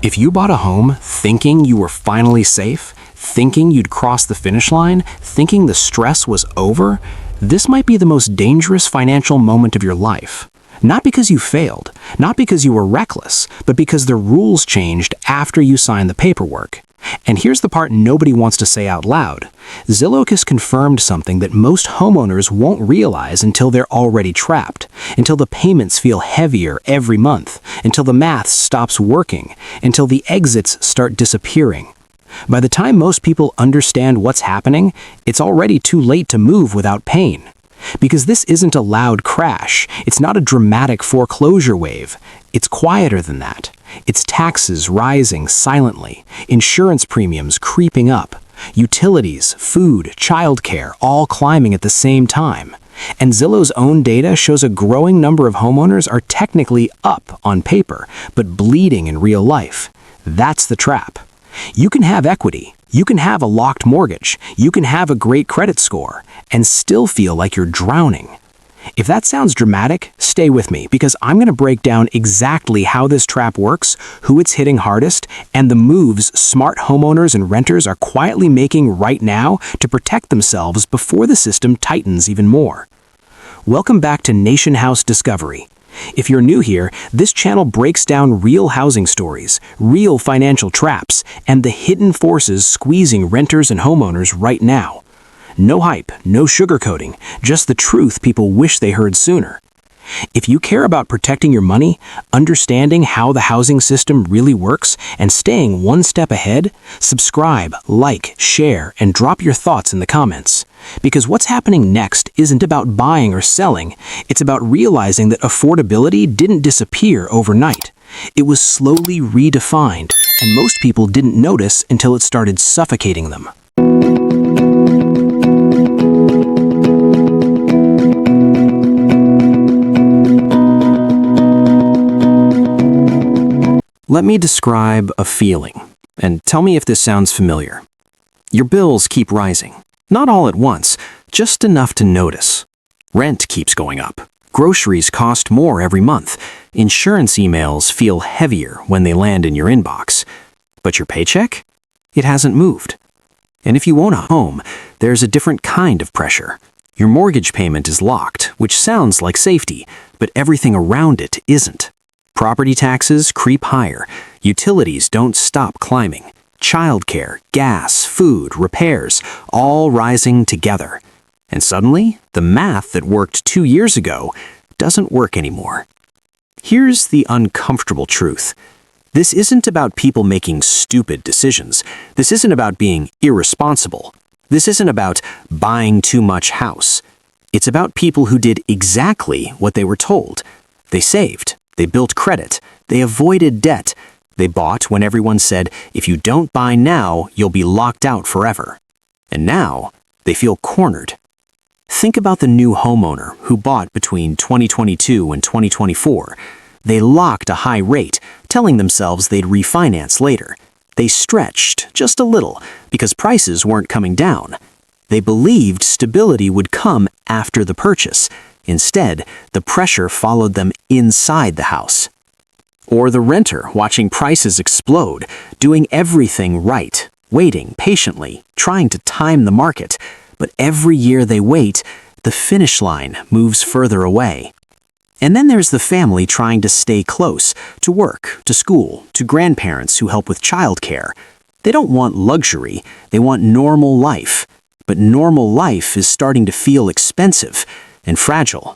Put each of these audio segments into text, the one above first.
If you bought a home thinking you were finally safe, thinking you'd cross the finish line, thinking the stress was over, this might be the most dangerous financial moment of your life. Not because you failed, not because you were reckless, but because the rules changed after you signed the paperwork. And here's the part nobody wants to say out loud. Zillow has confirmed something that most homeowners won't realize until they're already trapped, until the payments feel heavier every month, until the math stops working, until the exits start disappearing. By the time most people understand what's happening, it's already too late to move without pain. Because this isn't a loud crash, it's not a dramatic foreclosure wave. It's quieter than that. It's taxes rising silently, insurance premiums creeping up, utilities, food, childcare all climbing at the same time. And Zillow's own data shows a growing number of homeowners are technically up on paper, but bleeding in real life. That's the trap. You can have equity, you can have a locked mortgage, you can have a great credit score, and still feel like you're drowning. If that sounds dramatic, stay with me, because I'm going to break down exactly how this trap works, who it's hitting hardest, and the moves smart homeowners and renters are quietly making right now to protect themselves before the system tightens even more. Welcome back to Nation House Discovery. If you're new here, this channel breaks down real housing stories, real financial traps, and the hidden forces squeezing renters and homeowners right now. No hype, no sugarcoating, just the truth people wish they heard sooner. If you care about protecting your money, understanding how the housing system really works, and staying one step ahead, subscribe, like, share, and drop your thoughts in the comments. Because what's happening next isn't about buying or selling, it's about realizing that affordability didn't disappear overnight. It was slowly redefined, and most people didn't notice until it started suffocating them. Let me describe a feeling, and tell me if this sounds familiar. Your bills keep rising. Not all at once, just enough to notice. Rent keeps going up. Groceries cost more every month. Insurance emails feel heavier when they land in your inbox. But your paycheck? It hasn't moved. And if you own a home, there's a different kind of pressure. Your mortgage payment is locked, which sounds like safety, but everything around it isn't. Property taxes creep higher. Utilities don't stop climbing. Childcare, gas, food, repairs, all rising together. And suddenly, the math that worked 2 years ago doesn't work anymore. Here's the uncomfortable truth. This isn't about people making stupid decisions. This isn't about being irresponsible. This isn't about buying too much house. It's about people who did exactly what they were told. They saved. They built credit. They avoided debt. They bought when everyone said, if you don't buy now, you'll be locked out forever. And now, they feel cornered. Think about the new homeowner who bought between 2022 and 2024. They locked a high rate, telling themselves they'd refinance later. They stretched just a little because prices weren't coming down. They believed stability would come after the purchase. Instead, the pressure followed them inside the house. Or the renter watching prices explode, doing everything right, waiting patiently, trying to time the market. But every year they wait, the finish line moves further away. And then there's the family trying to stay close, to work, to school, to grandparents who help with childcare. They don't want luxury, they want normal life. But normal life is starting to feel expensive and fragile.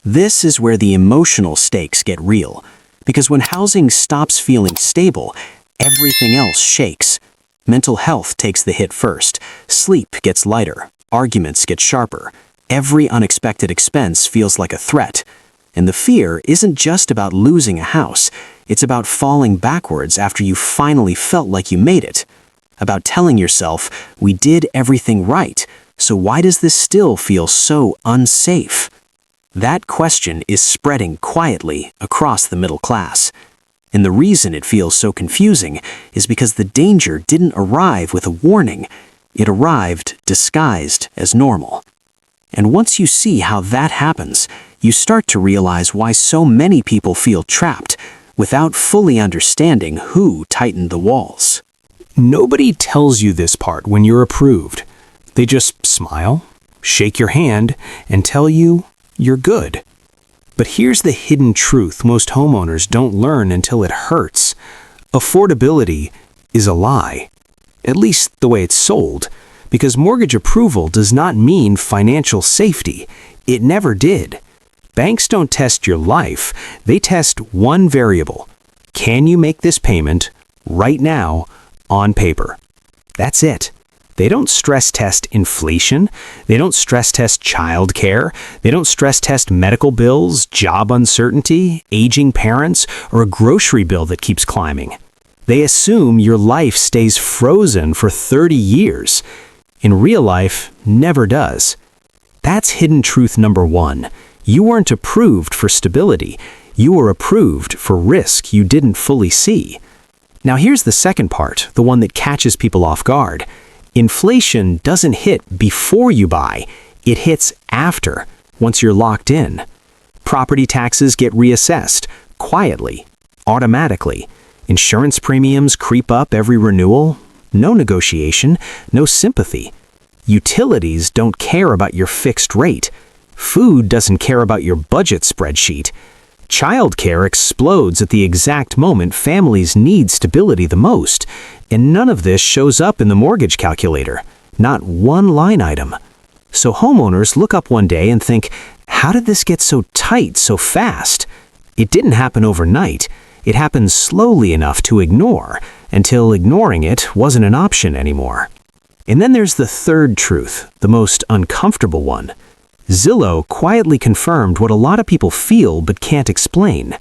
This is where the emotional stakes get real, because when housing stops feeling stable, everything else shakes. Mental health takes the hit first, sleep gets lighter, arguments get sharper, every unexpected expense feels like a threat. And the fear isn't just about losing a house, it's about falling backwards after you finally felt like you made it. About telling yourself, we did everything right, so why does this still feel so unsafe? That question is spreading quietly across the middle class. And the reason it feels so confusing is because the danger didn't arrive with a warning. It arrived disguised as normal. And once you see how that happens, you start to realize why so many people feel trapped, without fully understanding who tightened the walls. Nobody tells you this part when you're approved. They just smile, shake your hand, and tell you you're good. But here's the hidden truth most homeowners don't learn until it hurts. Affordability is a lie, at least the way it's sold, because mortgage approval does not mean financial safety. It never did. Banks don't test your life, they test one variable. Can you make this payment right now on paper? That's it. They don't stress test inflation. They don't stress test childcare. They don't stress test medical bills, job uncertainty, aging parents, or a grocery bill that keeps climbing. They assume your life stays frozen for 30 years. In real life, never does. That's hidden truth number one. You weren't approved for stability. You were approved for risk you didn't fully see. Now here's the second part, the one that catches people off guard. Inflation doesn't hit before you buy. It hits after, once you're locked in. Property taxes get reassessed, quietly, automatically. Insurance premiums creep up every renewal. No negotiation, no sympathy. Utilities don't care about your fixed rate. Food doesn't care about your budget spreadsheet. Childcare explodes at the exact moment families need stability the most, and none of this shows up in the mortgage calculator. Not one line item. So homeowners look up one day and think, how did this get so tight so fast? It didn't happen overnight. It happened slowly enough to ignore, until ignoring it wasn't an option anymore. And then there's the third truth, the most uncomfortable one. Zillow quietly confirmed what a lot of people feel but can't explain.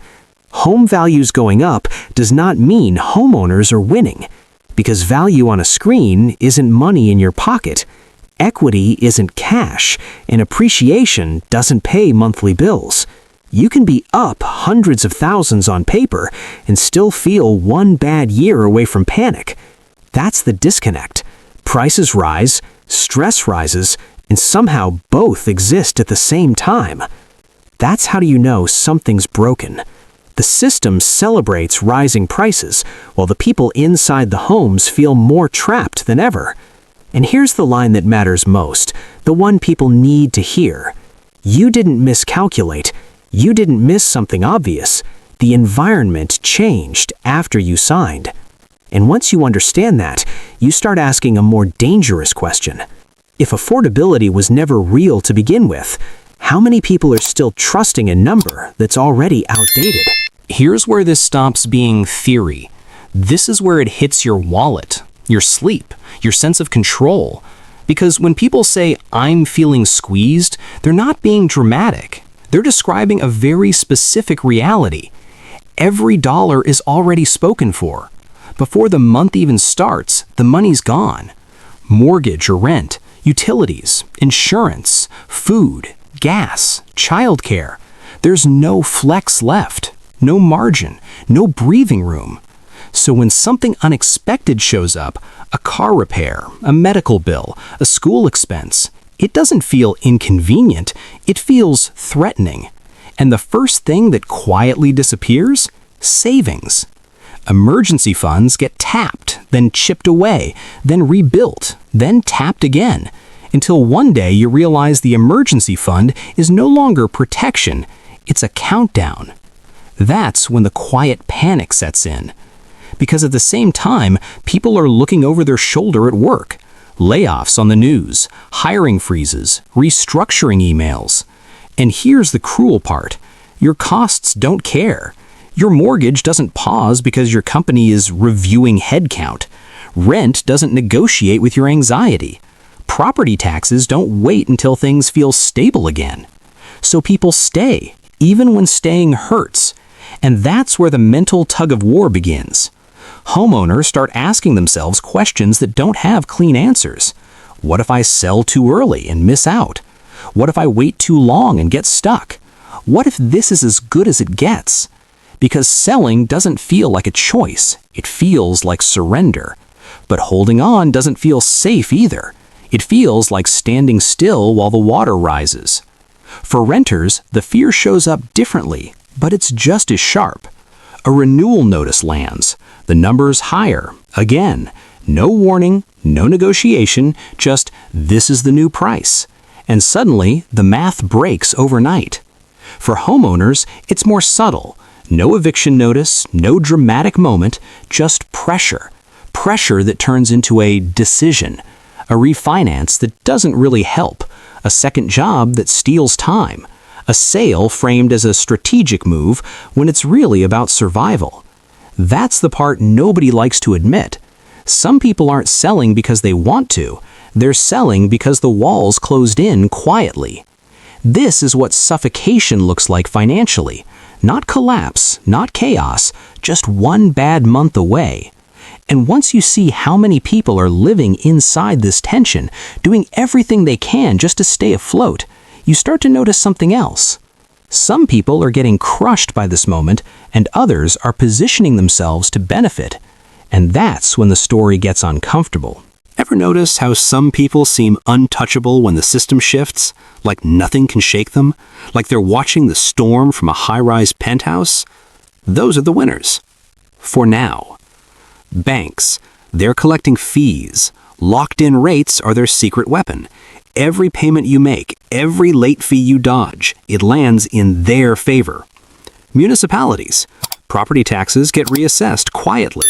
Home values going up does not mean homeowners are winning, because value on a screen isn't money in your pocket, equity isn't cash, and appreciation doesn't pay monthly bills. You can be up hundreds of thousands on paper and still feel one bad year away from panic. That's the disconnect. Prices rise, stress rises, and somehow both exist at the same time. That's how do you know something's broken. The system celebrates rising prices, while the people inside the homes feel more trapped than ever. And here's the line that matters most, the one people need to hear. You didn't miscalculate. You didn't miss something obvious. The environment changed after you signed. And once you understand that, you start asking a more dangerous question. If affordability was never real to begin with, how many people are still trusting a number that's already outdated? Here's where this stops being theory. This is where it hits your wallet, your sleep, your sense of control. Because when people say, I'm feeling squeezed, they're not being dramatic. They're describing a very specific reality. Every dollar is already spoken for. Before the month even starts, the money's gone. Mortgage or rent, utilities, insurance, food, gas, childcare. There's no flex left, no margin, no breathing room. So when something unexpected shows up, a car repair, a medical bill, a school expense, it doesn't feel inconvenient, it feels threatening. And the first thing that quietly disappears? Savings. Emergency funds get tapped, then chipped away, then rebuilt, then tapped again, until one day you realize the emergency fund is no longer protection, it's a countdown. That's when the quiet panic sets in. Because at the same time, people are looking over their shoulder at work. Layoffs on the news, hiring freezes, restructuring emails. And here's the cruel part. Your costs don't care. Your mortgage doesn't pause because your company is reviewing headcount. Rent doesn't negotiate with your anxiety. Property taxes don't wait until things feel stable again. So people stay, even when staying hurts. And that's where the mental tug-of-war begins. Homeowners start asking themselves questions that don't have clean answers. What if I sell too early and miss out? What if I wait too long and get stuck? What if this is as good as it gets? Because selling doesn't feel like a choice, it feels like surrender. But holding on doesn't feel safe either. It feels like standing still while the water rises. For renters, the fear shows up differently, but it's just as sharp. A renewal notice lands. The number's higher. Again, no warning, no negotiation, just this is the new price. And suddenly, the math breaks overnight. For homeowners, it's more subtle. No eviction notice, no dramatic moment, just pressure. Pressure that turns into a decision. A refinance that doesn't really help. A second job that steals time. A sale framed as a strategic move when it's really about survival. That's the part nobody likes to admit. Some people aren't selling because they want to. They're selling because the walls closed in quietly. This is what suffocation looks like financially. Not collapse, not chaos, just one bad month away. And once you see how many people are living inside this tension, doing everything they can just to stay afloat, you start to notice something else. Some people are getting crushed by this moment, and others are positioning themselves to benefit. And that's when the story gets uncomfortable. Ever notice how some people seem untouchable when the system shifts? Like nothing can shake them? Like they're watching the storm from a high-rise penthouse? Those are the winners. For now. Banks, they're collecting fees. Locked-in rates are their secret weapon. Every payment you make, every late fee you dodge, it lands in their favor. Municipalities, property taxes get reassessed quietly.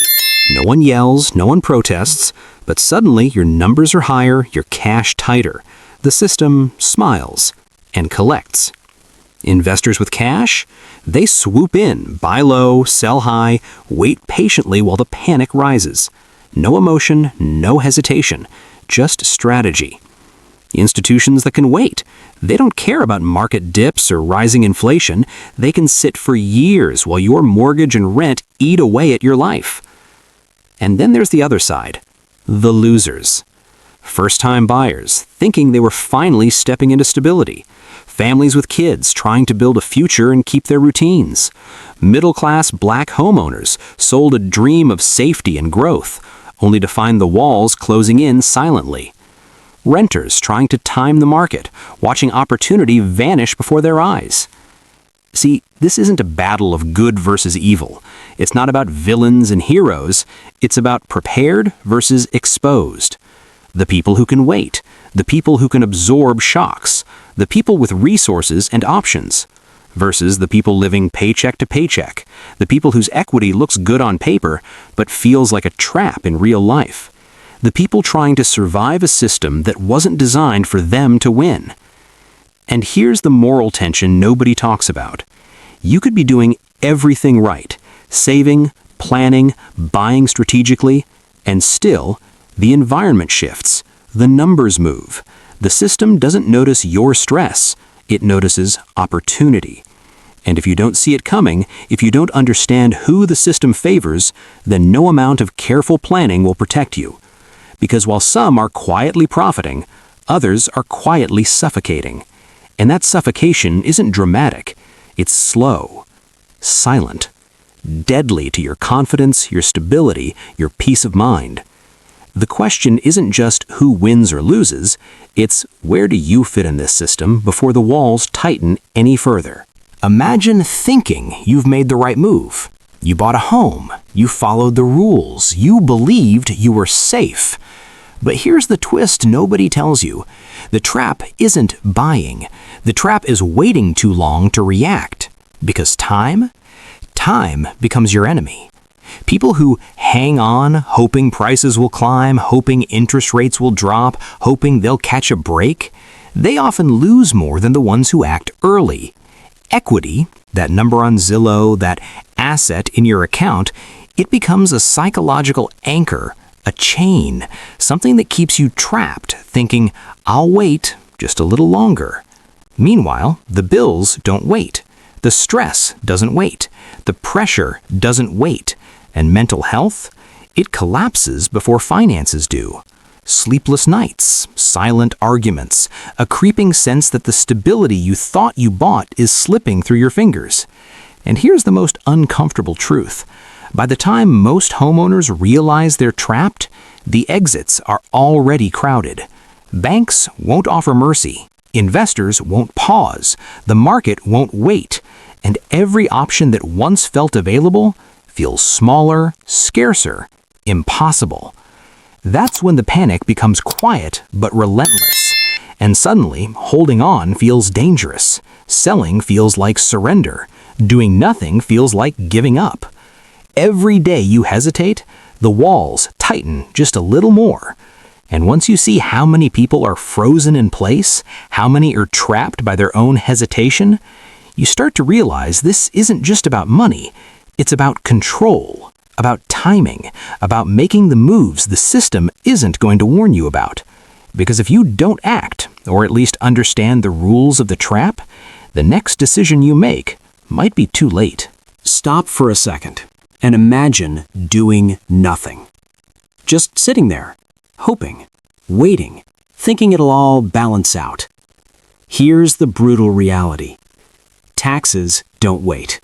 No one yells, no one protests, but suddenly your numbers are higher, your cash tighter. The system smiles and collects. Investors with cash, they swoop in, buy low, sell high, wait patiently while the panic rises. No emotion, no hesitation, just strategy. Institutions that can wait. They don't care about market dips or rising inflation. They can sit for years while your mortgage and rent eat away at your life. And then there's the other side, the losers. First-time buyers, thinking they were finally stepping into stability. Families with kids trying to build a future and keep their routines. Middle-class black homeowners sold a dream of safety and growth, only to find the walls closing in silently. Renters trying to time the market, watching opportunity vanish before their eyes. See, this isn't a battle of good versus evil. It's not about villains and heroes. It's about prepared versus exposed. The people who can wait, the people who can absorb shocks, the people with resources and options, versus the people living paycheck to paycheck, the people whose equity looks good on paper but feels like a trap in real life. The people trying to survive a system that wasn't designed for them to win. And here's the moral tension nobody talks about. You could be doing everything right, saving, planning, buying strategically, and still, the environment shifts, the numbers move. The system doesn't notice your stress, it notices opportunity. And if you don't see it coming, if you don't understand who the system favors, then no amount of careful planning will protect you. Because while some are quietly profiting, others are quietly suffocating. And that suffocation isn't dramatic. It's slow, silent, deadly to your confidence, your stability, your peace of mind. The question isn't just who wins or loses, it's where do you fit in this system before the walls tighten any further. Imagine thinking you've made the right move. You bought a home, you followed the rules, you believed you were safe. But here's the twist nobody tells you. The trap isn't buying. The trap is waiting too long to react. Because time becomes your enemy. People who hang on, hoping prices will climb, hoping interest rates will drop, hoping they'll catch a break, they often lose more than the ones who act early. Equity, that number on Zillow, that asset in your account, it becomes a psychological anchor, a chain, something that keeps you trapped, thinking, I'll wait just a little longer. Meanwhile, the bills don't wait. The stress doesn't wait. The pressure doesn't wait. And mental health? It collapses before finances do. Sleepless nights, silent arguments, a creeping sense that the stability you thought you bought is slipping through your fingers. And here's the most uncomfortable truth. By the time most homeowners realize they're trapped, the exits are already crowded. Banks won't offer mercy. Investors won't pause. The market won't wait. And every option that once felt available feels smaller, scarcer, impossible. That's when the panic becomes quiet but relentless. And suddenly, holding on feels dangerous. Selling feels like surrender. Doing nothing feels like giving up. Every day you hesitate, the walls tighten just a little more. And once you see how many people are frozen in place, how many are trapped by their own hesitation, you start to realize this isn't just about money. It's about control, about timing, about making the moves the system isn't going to warn you about. Because if you don't act, or at least understand the rules of the trap, the next decision you make might be too late. Stop for a second and imagine doing nothing. Just sitting there, hoping, waiting, thinking it'll all balance out. Here's the brutal reality. Taxes don't wait.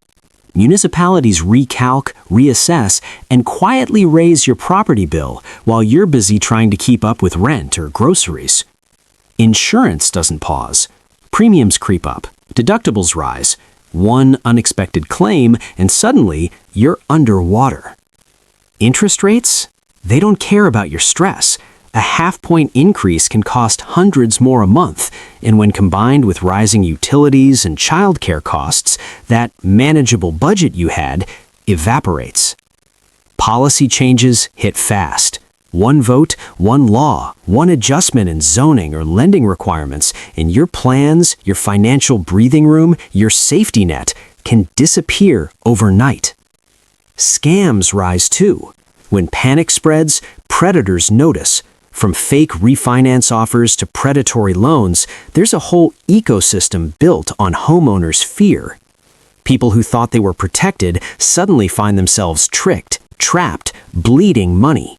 Municipalities recalc, reassess, and quietly raise your property bill while you're busy trying to keep up with rent or groceries. Insurance doesn't pause. Premiums creep up, deductibles rise. One unexpected claim, and suddenly you're underwater. Interest rates? They don't care about your stress. A half-point increase can cost hundreds more a month, and when combined with rising utilities and childcare costs, that manageable budget you had evaporates. Policy changes hit fast. One vote, one law, one adjustment in zoning or lending requirements, and your plans, your financial breathing room, your safety net can disappear overnight. Scams rise too. When panic spreads, predators notice. From fake refinance offers to predatory loans, there's a whole ecosystem built on homeowners' fear. People who thought they were protected suddenly find themselves tricked, trapped, bleeding money.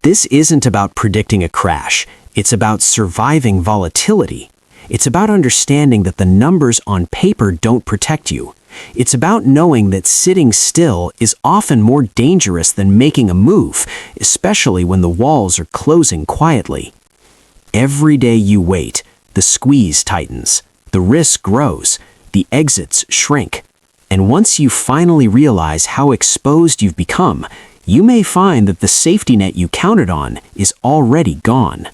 This isn't about predicting a crash. It's about surviving volatility. It's about understanding that the numbers on paper don't protect you. It's about knowing that sitting still is often more dangerous than making a move, especially when the walls are closing quietly. Every day you wait, the squeeze tightens, the risk grows, the exits shrink. And once you finally realize how exposed you've become, you may find that the safety net you counted on is already gone.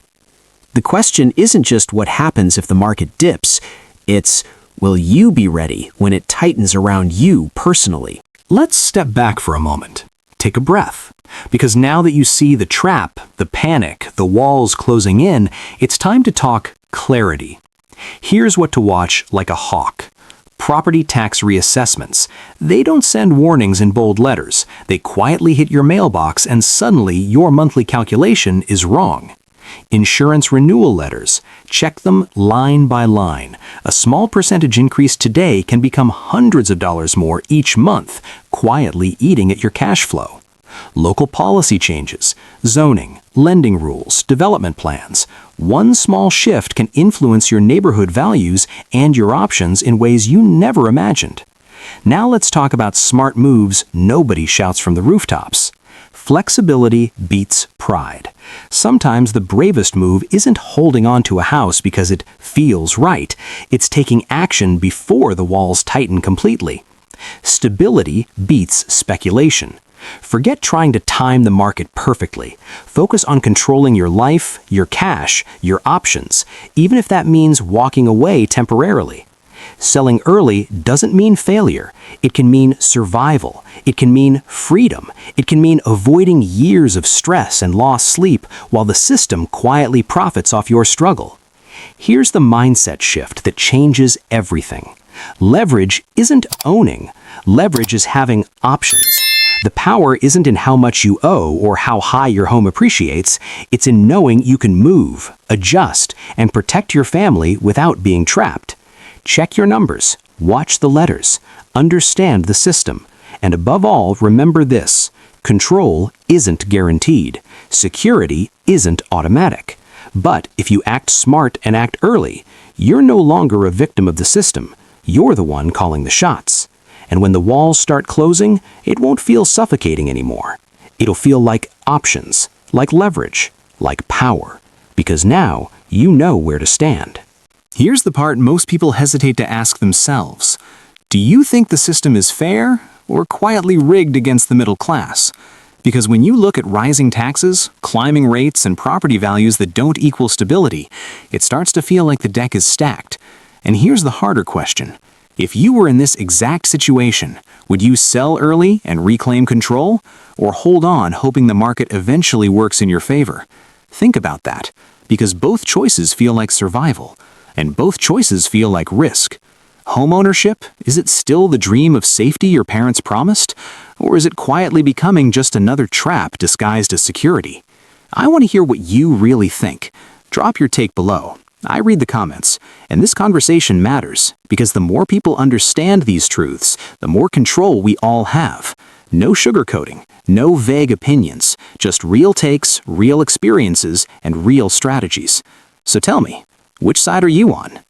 The question isn't just what happens if the market dips, it's will you be ready when it tightens around you personally? Let's step back for a moment. Take a breath. Because now that you see the trap, the panic, the walls closing in, it's time to talk clarity. Here's what to watch like a hawk. Property tax reassessments. They don't send warnings in bold letters. They quietly hit your mailbox and suddenly your monthly calculation is wrong. Insurance renewal letters. Check them line by line. A small percentage increase today can become hundreds of dollars more each month, quietly eating at your cash flow. Local policy changes, zoning, lending rules, development plans. One small shift can influence your neighborhood values and your options in ways you never imagined. Now let's talk about smart moves nobody shouts from the rooftops. Flexibility beats pride. Sometimes the bravest move isn't holding on to a house because it feels right. It's taking action before the walls tighten completely. Stability beats speculation. Forget trying to time the market perfectly. Focus on controlling your life, your cash, your options, even if that means walking away temporarily. Selling early doesn't mean failure. It can mean survival. It can mean freedom. It can mean avoiding years of stress and lost sleep while the system quietly profits off your struggle. Here's the mindset shift that changes everything. Leverage isn't owning. Leverage is having options. The power isn't in how much you owe or how high your home appreciates. It's in knowing you can move, adjust, and protect your family without being trapped. Check your numbers, watch the letters, understand the system, and above all, remember this: control isn't guaranteed, security isn't automatic. But if you act smart and act early, you're no longer a victim of the system. You're the one calling the shots. And when the walls start closing, it won't feel suffocating anymore. It'll feel like options, like leverage, like power, because now you know where to stand. Here's the part most people hesitate to ask themselves. Do you think the system is fair, or quietly rigged against the middle class. Because when you look at rising taxes, climbing rates, and property values that don't equal stability, it starts to feel like the deck is stacked. And here's the harder question. If you were in this exact situation, would you sell early and reclaim control, or hold on hoping the market eventually works in your favor? Think about that, because both choices feel like survival, and both choices feel like risk. Homeownership, is it still the dream of safety your parents promised? Or is it quietly becoming just another trap disguised as security? I want to hear what you really think. Drop your take below. I read the comments, and this conversation matters because the more people understand these truths, the more control we all have. No sugarcoating, no vague opinions, just real takes, real experiences, and real strategies. So tell me, which side are you on?